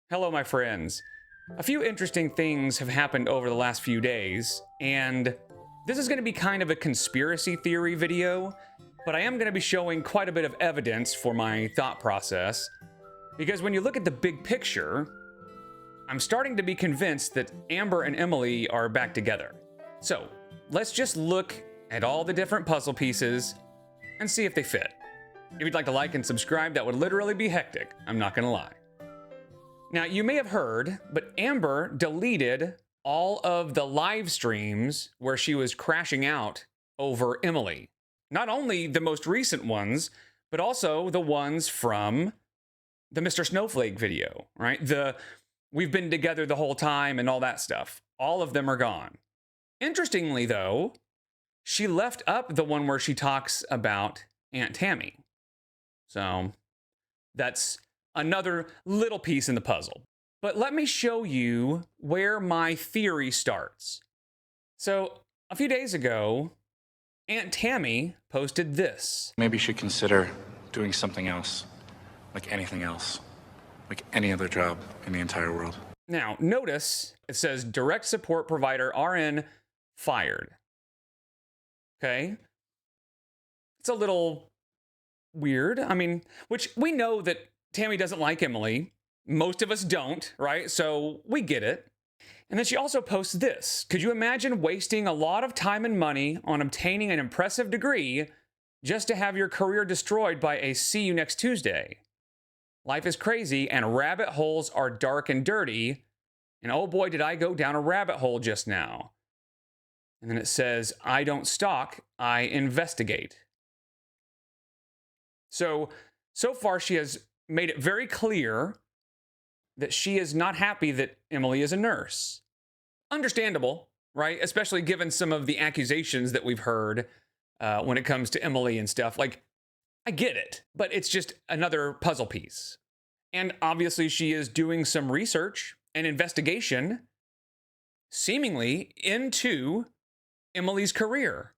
Hello, my friends. A few interesting things have happened over the last few days, and this is going to be kind of a conspiracy theory video, but I am going to be showing quite a bit of evidence for my thought process, because when you look at the big picture, I'm starting to be convinced that Amber and Emily are back together. So, let's just look at all the different puzzle pieces and see if they fit. If you'd like to like and subscribe, that would literally be hectic, I'm not going to lie. Now, you may have heard, but Amber deleted all of the live streams where she was crashing out over Emily. Not only the most recent ones, but also the ones from the Mr. Snowflake video, right? We've been together the whole time and all that stuff. All of them are gone. Interestingly, though, she left up the one where she talks about Aunt Tammy. So that's another little piece in the puzzle. But let me show you where my theory starts. So a few days ago, Aunt Tammy posted this. Maybe you should consider doing something else, like anything else, like any other job in the entire world. Now, notice it says direct support provider RN fired. Okay? It's a little weird. I mean, which we know that Tammy doesn't like Emily. Most of us don't, right? So we get it. And then she also posts this. Could you imagine wasting a lot of time and money on obtaining an impressive degree just to have your career destroyed by a see you next Tuesday? Life is crazy and rabbit holes are dark and dirty. And oh boy, did I go down a rabbit hole just now. And then it says, I don't stalk, I investigate. So far she has made it very clear that she is not happy that Emily is a nurse. Understandable, right? Especially given some of the accusations that we've heard when it comes to Emily and stuff. Like, I get it, but it's just another puzzle piece. And obviously she is doing some research and investigation, seemingly into Emily's career,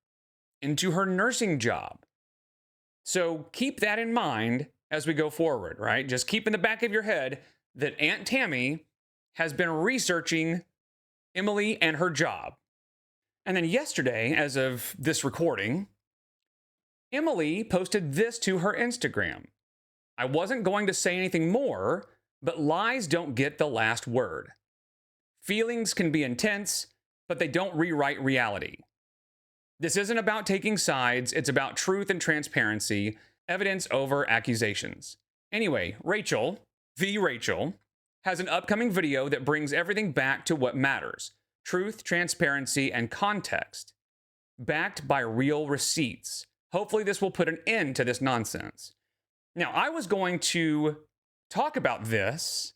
into her nursing job. So keep that in mind as we go forward, right? Just keep in the back of your head that Aunt Tammy has been researching Emily and her job. And then yesterday, as of this recording, Emily posted this to her Instagram. I wasn't going to say anything more, but lies don't get the last word. Feelings can be intense, but they don't rewrite reality. This isn't about taking sides, it's about truth and transparency. Evidence over accusations. Anyway, Rachel, has an upcoming video that brings everything back to what matters. Truth, transparency, and context. Backed by real receipts. Hopefully this will put an end to this nonsense. Now, I was going to talk about this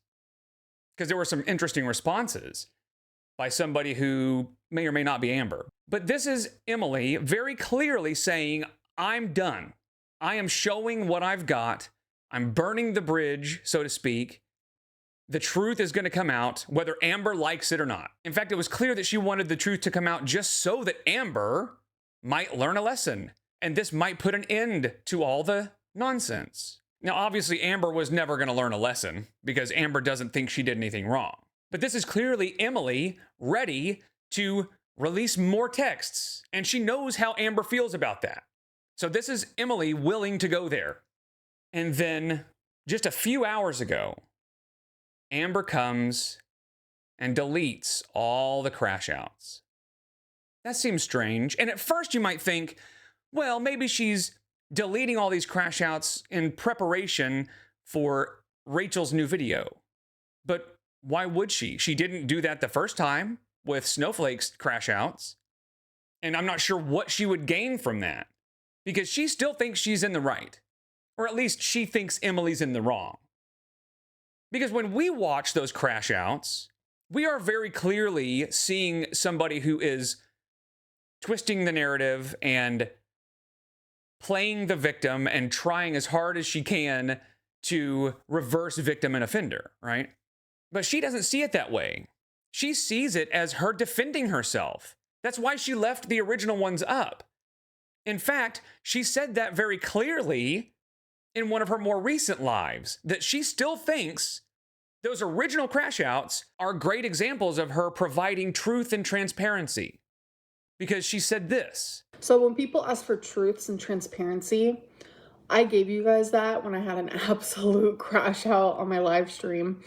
because there were some interesting responses by somebody who may or may not be Amber. But this is Emily very clearly saying, I'm done. I am showing what I've got. I'm burning the bridge, so to speak. The truth is going to come out, whether Amber likes it or not. In fact, it was clear that she wanted the truth to come out just so that Amber might learn a lesson. And this might put an end to all the nonsense. Now, obviously, Amber was never going to learn a lesson because Amber doesn't think she did anything wrong. But this is clearly Emily ready to release more texts. And she knows how Amber feels about that. So this is Emily willing to go there. And then just a few hours ago, Amber comes and deletes all the crash outs. That seems strange. And at first you might think, well, maybe she's deleting all these crash outs in preparation for Rachel's new video. But why would she? She didn't do that the first time with Snowflake's crash outs. And I'm not sure what she would gain from that. Because she still thinks she's in the right. Or at least she thinks Emily's in the wrong. Because when we watch those crash outs, we are very clearly seeing somebody who is twisting the narrative and playing the victim and trying as hard as she can to reverse victim and offender, right? But she doesn't see it that way. She sees it as her defending herself. That's why she left the original ones up. In fact, she said that very clearly in one of her more recent lives, that she still thinks Those original crash outs are great examples of her providing truth and transparency, because she said this. So when people ask for truths and transparency, I gave you guys that when I had an absolute crash out on my live stream.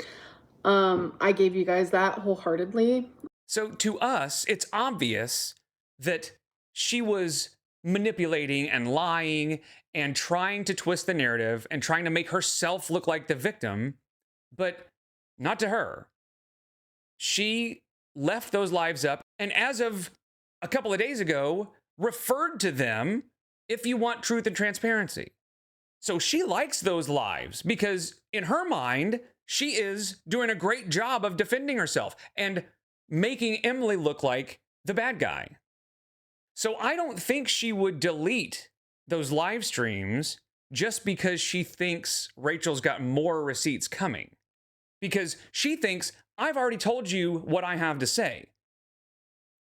I gave you guys that wholeheartedly. So to us, it's obvious that she was manipulating and lying and trying to twist the narrative and trying to make herself look like the victim, but not to her. She left those lives up, and as of a couple of days ago, referred to them if you want truth and transparency. So she likes those lives because in her mind, she is doing a great job of defending herself and making Emily look like the bad guy. So I don't think she would delete those live streams just because she thinks Rachel's got more receipts coming. Because she thinks, I've already told you what I have to say.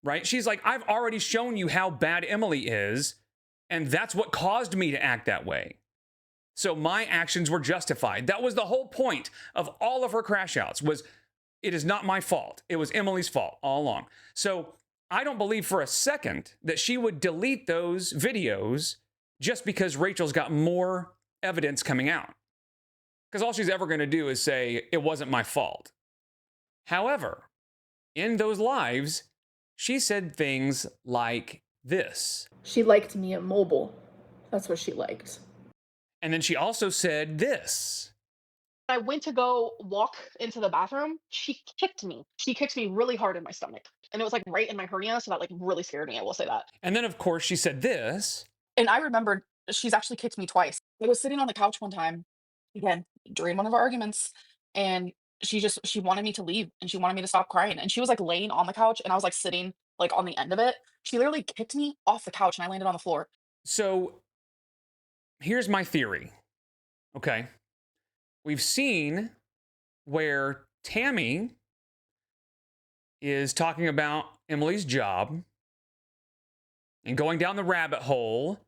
Right? She's like, I've already shown you how bad Emily is, and that's what caused me to act that way. So my actions were justified. That was the whole point of all of her crash outs, was it is not my fault. It was Emily's fault all along. So I don't believe for a second that she would delete those videos just because Rachel's got more evidence coming out. Because all she's ever going to do is say, it wasn't my fault. However, in those lives, she said things like this. She liked me at mobile. That's what she liked. And then she also said this. I went to go walk into the bathroom. She kicked me. She kicked me really hard in my stomach. And it was like right in my hernia. So that like really scared me. I will say that. And then, of course, she said this. And I remembered she's actually kicked me twice. I was sitting on the couch one time, again, during one of our arguments. And she wanted me to leave and she wanted me to stop crying. And she was like laying on the couch and I was like sitting like on the end of it. She literally kicked me off the couch and I landed on the floor. So here's my theory. Okay. We've seen where Tammy is talking about Emily's job and going down the rabbit hole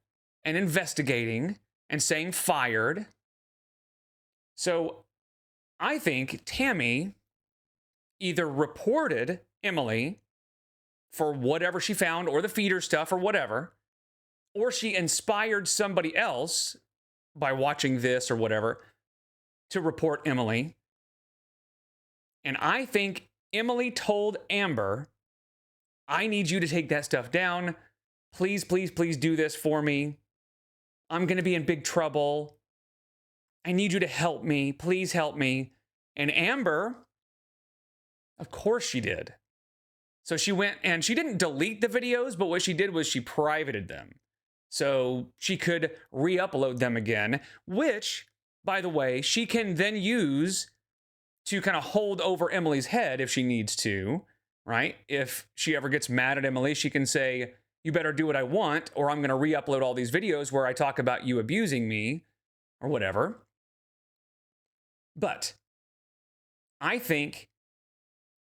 and investigating and saying fired. So I think Tammy either reported Emily for whatever she found or the feeder stuff or whatever, or she inspired somebody else by watching this or whatever to report Emily. And I think Emily told Amber, I need you to take that stuff down. Please, please, please do this for me. I'm going to be in big trouble. I need you to help me. Please help me. And Amber, of course she did. So she went and she didn't delete the videos, but what she did was she privated them. So she could re-upload them again, which, by the way, she can then use to kind of hold over Emily's head if she needs to, right? If she ever gets mad at Emily, she can say, you better do what I want, or I'm going to re-upload all these videos where I talk about you abusing me, or whatever. But I think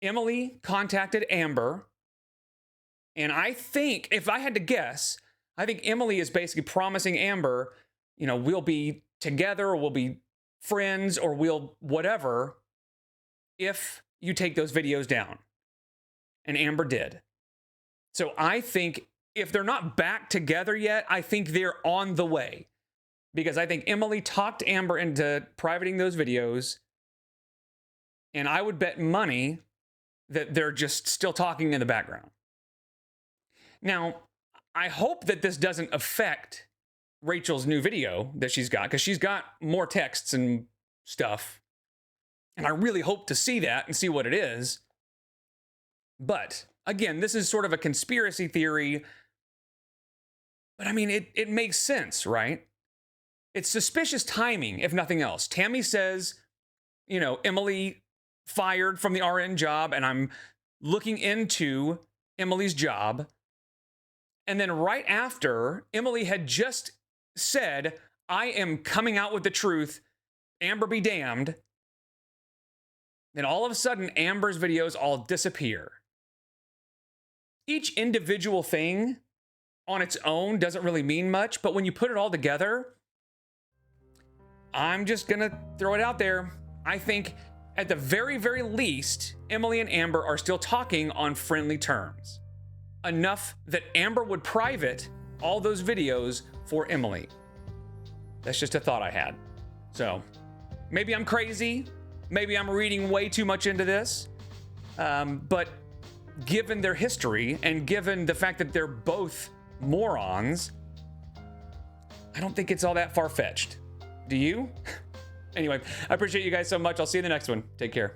Emily contacted Amber, and I think, if I had to guess, I think Emily is basically promising Amber, you know, we'll be together, or we'll be friends, or we'll whatever, if you take those videos down. And Amber did. So I think if they're not back together yet, I think they're on the way. Because I think Emily talked Amber into privating those videos. And I would bet money that they're just still talking in the background. Now, I hope that this doesn't affect Rachel's new video that she's got, because she's got more texts and stuff. And I really hope to see that and see what it is. But again, this is sort of a conspiracy theory. But I mean, it makes sense, right? It's suspicious timing, if nothing else. Tammy says, you know, Emily fired from the RN job, and I'm looking into Emily's job. And then right after, Emily had just said, I am coming out with the truth. Amber be damned. Then all of a sudden, Amber's videos all disappear. Each individual thing on its own doesn't really mean much, but when you put it all together, I'm just gonna throw it out there. I think at the very, very least, Emily and Amber are still talking on friendly terms. Enough that Amber would private all those videos for Emily. That's just a thought I had. So maybe I'm crazy. Maybe I'm reading way too much into this. But given their history and given the fact that they're both morons, I don't think it's all that far-fetched. Do you? Anyway, I appreciate you guys so much. I'll see you in the next one. Take care.